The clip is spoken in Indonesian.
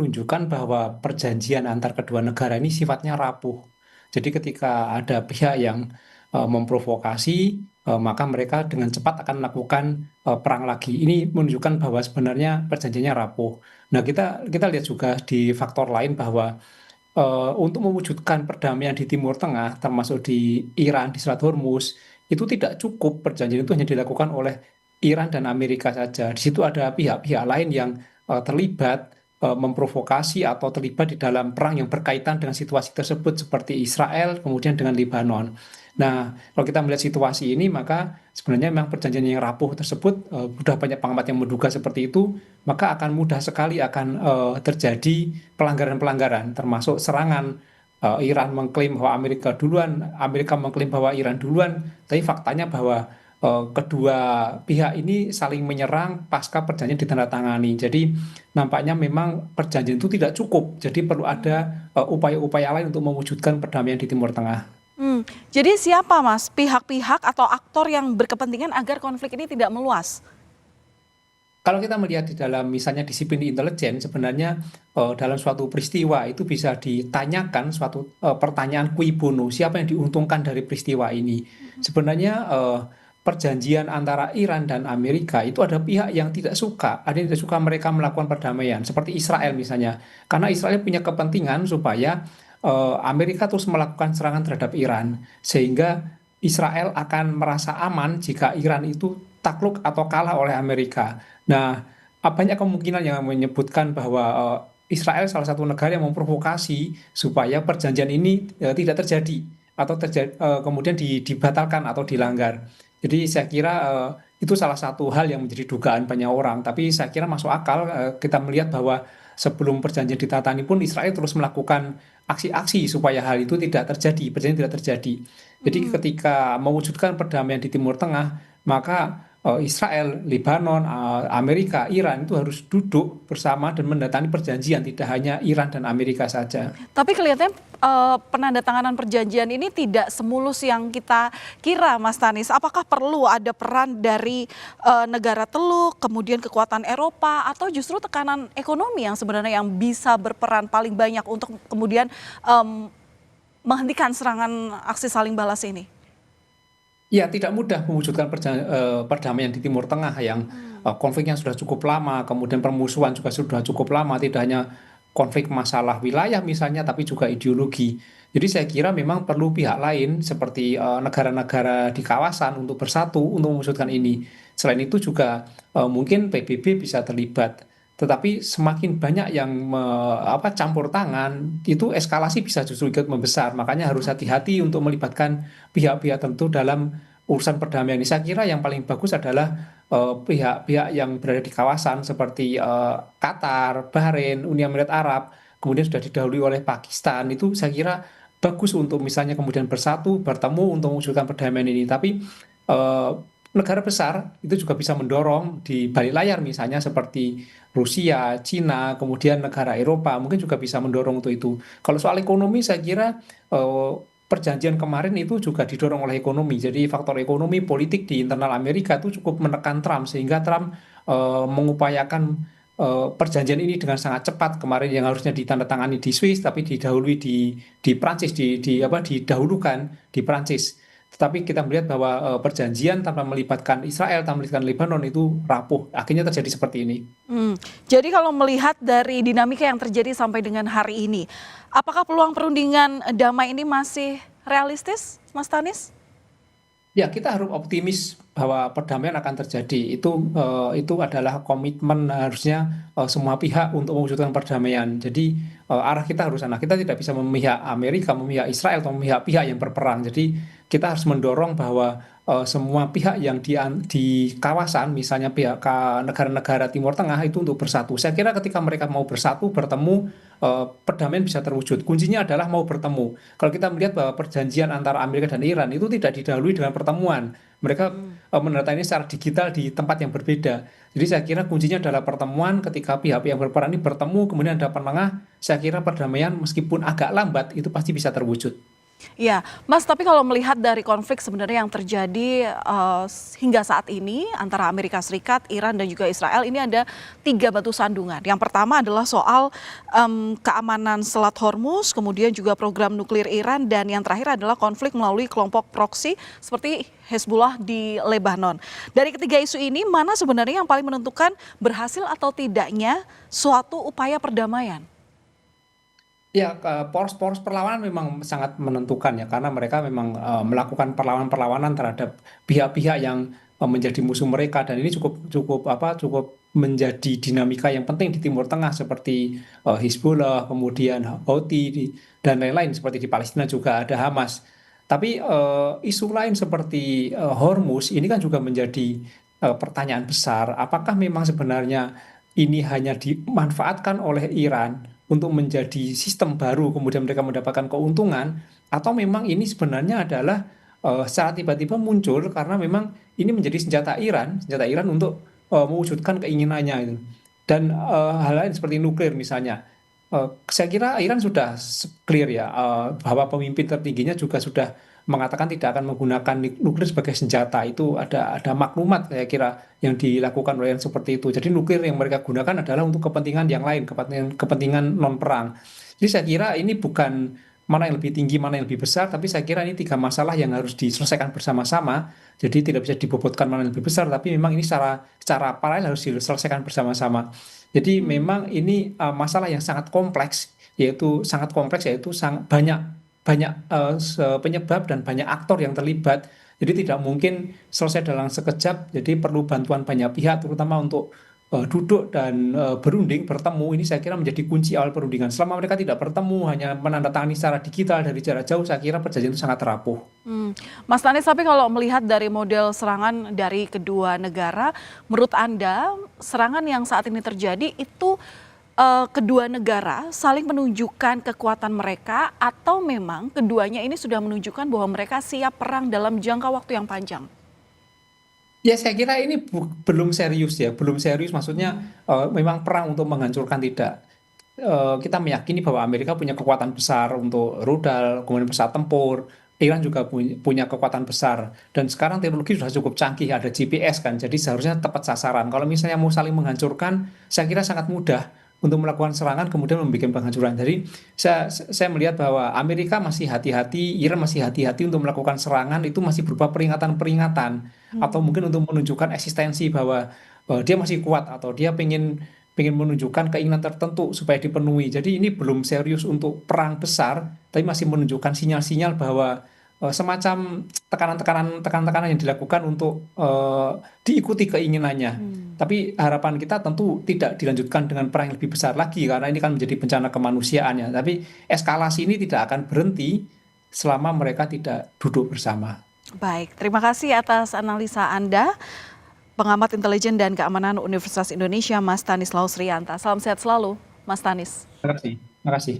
menunjukkan bahwa perjanjian antar kedua negara ini sifatnya rapuh. Jadi ketika ada pihak yang memprovokasi, maka mereka dengan cepat akan melakukan perang lagi. Ini menunjukkan bahwa sebenarnya perjanjiannya rapuh. Nah, kita lihat juga di faktor lain bahwa untuk mewujudkan perdamaian di Timur Tengah, termasuk di Iran, di Selat Hormuz, itu tidak cukup perjanjian itu hanya dilakukan oleh Iran dan Amerika saja. Di situ ada pihak-pihak lain yang terlibat, memprovokasi atau terlibat di dalam perang yang berkaitan dengan situasi tersebut, seperti Israel, kemudian dengan Lebanon. Nah, kalau kita melihat situasi ini, maka sebenarnya memang perjanjian yang rapuh tersebut, sudah banyak pengamat yang menduga seperti itu, maka akan mudah sekali akan terjadi pelanggaran-pelanggaran, termasuk serangan. Iran mengklaim bahwa Amerika duluan, Amerika mengklaim bahwa Iran duluan, tapi faktanya bahwa kedua pihak ini saling menyerang pasca perjanjian ditandatangani. Jadi nampaknya memang perjanjian itu tidak cukup. Jadi perlu ada upaya-upaya lain untuk mewujudkan perdamaian di Timur Tengah. Jadi siapa Mas pihak-pihak atau aktor yang berkepentingan agar konflik ini tidak meluas? Kalau kita melihat di dalam misalnya disiplin intelijen, sebenarnya dalam suatu peristiwa itu bisa ditanyakan suatu pertanyaan cui bono, siapa yang diuntungkan dari peristiwa ini. Sebenarnya perjanjian antara Iran dan Amerika itu ada pihak yang tidak suka, ada yang tidak suka mereka melakukan perdamaian, seperti Israel misalnya. Karena Israel punya kepentingan supaya Amerika terus melakukan serangan terhadap Iran, sehingga Israel akan merasa aman jika Iran itu takluk atau kalah oleh Amerika. Nah, banyak kemungkinan yang menyebutkan bahwa Israel salah satu negara yang memprovokasi supaya perjanjian ini tidak terjadi atau kemudian dibatalkan atau dilanggar. Jadi saya kira itu salah satu hal yang menjadi dugaan banyak orang. Tapi saya kira masuk akal kita melihat bahwa sebelum perjanjian ditatani pun Israel terus melakukan aksi-aksi supaya hal itu tidak terjadi, perjanjian tidak terjadi. Jadi ketika mewujudkan perdamaian di Timur Tengah, maka Israel, Lebanon, Amerika, Iran itu harus duduk bersama dan mendatangani perjanjian, tidak hanya Iran dan Amerika saja. Tapi kelihatannya penandatanganan perjanjian ini tidak semulus yang kita kira, Mas Tanis. Apakah perlu ada peran dari negara teluk, kemudian kekuatan Eropa, atau justru tekanan ekonomi yang sebenarnya yang bisa berperan paling banyak untuk kemudian menghentikan serangan aksi saling balas ini? Ya, tidak mudah mewujudkan perdamaian di Timur Tengah yang konfliknya sudah cukup lama, kemudian permusuhan juga sudah cukup lama, tidak hanya konflik masalah wilayah misalnya, tapi juga ideologi. Jadi saya kira memang perlu pihak lain seperti negara-negara di kawasan untuk bersatu untuk mewujudkan ini. Selain itu juga mungkin PBB bisa terlibat. Tetapi semakin banyak yang campur tangan, itu eskalasi bisa justru ikut membesar. Makanya harus Oke. hati-hati untuk melibatkan pihak-pihak tertentu dalam urusan perdamaian ini. Saya kira yang paling bagus adalah pihak-pihak yang berada di kawasan seperti Qatar, Bahrain, Uni Emirat Arab, kemudian sudah didahului oleh Pakistan. Itu saya kira bagus untuk misalnya kemudian bersatu, bertemu untuk mewujudkan perdamaian ini. Tapi eh, negara besar itu juga bisa mendorong di balik layar misalnya seperti Rusia, Cina, kemudian negara Eropa mungkin juga bisa mendorong untuk itu. Kalau soal ekonomi saya kira eh, perjanjian kemarin itu juga didorong oleh ekonomi. Jadi faktor ekonomi politik di internal Amerika itu cukup menekan Trump sehingga Trump mengupayakan perjanjian ini dengan sangat cepat. Kemarin yang harusnya ditandatangani di Swiss tapi didahului di Prancis, didahulukan di Prancis. Tetapi kita melihat bahwa perjanjian tanpa melibatkan Israel, tanpa melibatkan Lebanon itu rapuh. Akhirnya terjadi seperti ini. Jadi kalau melihat dari dinamika yang terjadi sampai dengan hari ini, apakah peluang perundingan damai ini masih realistis, Mas Tanis? Ya, kita harus optimis bahwa perdamaian akan terjadi. Itu adalah komitmen harusnya semua pihak untuk mewujudkan perdamaian. Jadi arah kita harus sana. Kita tidak bisa memihak Amerika, memihak Israel, atau memihak pihak yang berperang. Jadi kita harus mendorong bahwa semua pihak yang di kawasan, misalnya pihak negara-negara Timur Tengah itu untuk bersatu. Saya kira ketika mereka mau bersatu, bertemu, perdamaian bisa terwujud. Kuncinya adalah mau bertemu. Kalau kita melihat bahwa perjanjian antara Amerika dan Iran itu tidak didahului dengan pertemuan. Mereka menandatangani secara digital di tempat yang berbeda. Jadi saya kira kuncinya adalah pertemuan ketika pihak-pihak yang berperan ini bertemu, kemudian ada penengah. Saya kira perdamaian meskipun agak lambat itu pasti bisa terwujud. Ya, Mas, tapi kalau melihat dari konflik sebenarnya yang terjadi hingga saat ini antara Amerika Serikat, Iran, dan juga Israel, ini ada 3 batu sandungan. Yang pertama adalah soal keamanan Selat Hormuz, kemudian juga program nuklir Iran, dan yang terakhir adalah konflik melalui kelompok proksi seperti Hezbollah di Lebanon. Dari ketiga isu ini, mana sebenarnya yang paling menentukan berhasil atau tidaknya suatu upaya perdamaian? Ya, poros-poros perlawanan memang sangat menentukan ya, karena mereka memang melakukan perlawanan-perlawanan terhadap pihak-pihak yang menjadi musuh mereka, dan ini cukup cukup cukup menjadi dinamika yang penting di Timur Tengah seperti Hizbullah, kemudian Houthi dan lain-lain, seperti di Palestina juga ada Hamas. Tapi isu lain seperti Hormuz ini kan juga menjadi pertanyaan besar, apakah memang sebenarnya ini hanya dimanfaatkan oleh Iran untuk menjadi sistem baru, kemudian mereka mendapatkan keuntungan, atau memang ini sebenarnya adalah secara tiba-tiba muncul karena memang ini menjadi senjata Iran untuk mewujudkan keinginannya itu. Dan hal lain seperti nuklir misalnya. Saya kira Iran sudah clear ya, bahwa pemimpin tertingginya juga sudah mengatakan tidak akan menggunakan nuklir sebagai senjata. Itu ada maklumat saya kira yang dilakukan oleh yang seperti itu. Jadi nuklir yang mereka gunakan adalah untuk kepentingan yang lain, kepentingan non perang. Jadi saya kira ini bukan mana yang lebih tinggi, mana yang lebih besar, tapi saya kira ini 3 masalah yang harus diselesaikan bersama-sama. Jadi tidak bisa dibobotkan mana yang lebih besar, tapi memang ini secara paralel harus diselesaikan bersama-sama. Jadi memang ini masalah yang sangat kompleks, yaitu banyak banyak penyebab dan banyak aktor yang terlibat. Jadi tidak mungkin selesai dalam sekejap. Jadi perlu bantuan banyak pihak, terutama untuk duduk dan berunding, bertemu. Ini saya kira menjadi kunci awal perundingan. Selama mereka tidak bertemu, hanya menandatangani secara digital dari jarak jauh, saya kira perjanjian itu sangat rapuh. Mas Tanis, tapi kalau melihat dari model serangan dari kedua negara, menurut Anda serangan yang saat ini terjadi itu kedua negara saling menunjukkan kekuatan mereka atau memang keduanya ini sudah menunjukkan bahwa mereka siap perang dalam jangka waktu yang panjang? Ya, saya kira ini belum serius ya, belum serius. Maksudnya memang perang untuk menghancurkan tidak. Kita meyakini bahwa Amerika punya kekuatan besar untuk rudal, kemudian pesawat tempur. Iran juga punya kekuatan besar. Dan sekarang teknologi sudah cukup canggih, ada GPS kan, jadi seharusnya tepat sasaran. Kalau misalnya mau saling menghancurkan, saya kira sangat mudah untuk melakukan serangan kemudian membuat penghancuran. Jadi saya melihat bahwa Amerika masih hati-hati, Iran masih hati-hati untuk melakukan serangan, itu masih berupa peringatan-peringatan, atau mungkin untuk menunjukkan eksistensi bahwa dia masih kuat, atau dia pengen menunjukkan keinginan tertentu supaya dipenuhi. Jadi ini belum serius untuk perang besar, tapi masih menunjukkan sinyal-sinyal bahwa semacam tekanan-tekanan yang dilakukan untuk diikuti keinginannya. Tapi harapan kita tentu tidak dilanjutkan dengan perang yang lebih besar lagi, karena ini kan menjadi bencana kemanusiaan ya. Tapi eskalasi ini tidak akan berhenti selama mereka tidak duduk bersama. Baik, terima kasih atas analisa Anda, pengamat intelijen dan keamanan Universitas Indonesia, Mas Tanis Lausrianta. Salam sehat selalu, Mas Tanis. Terima kasih. Terima kasih.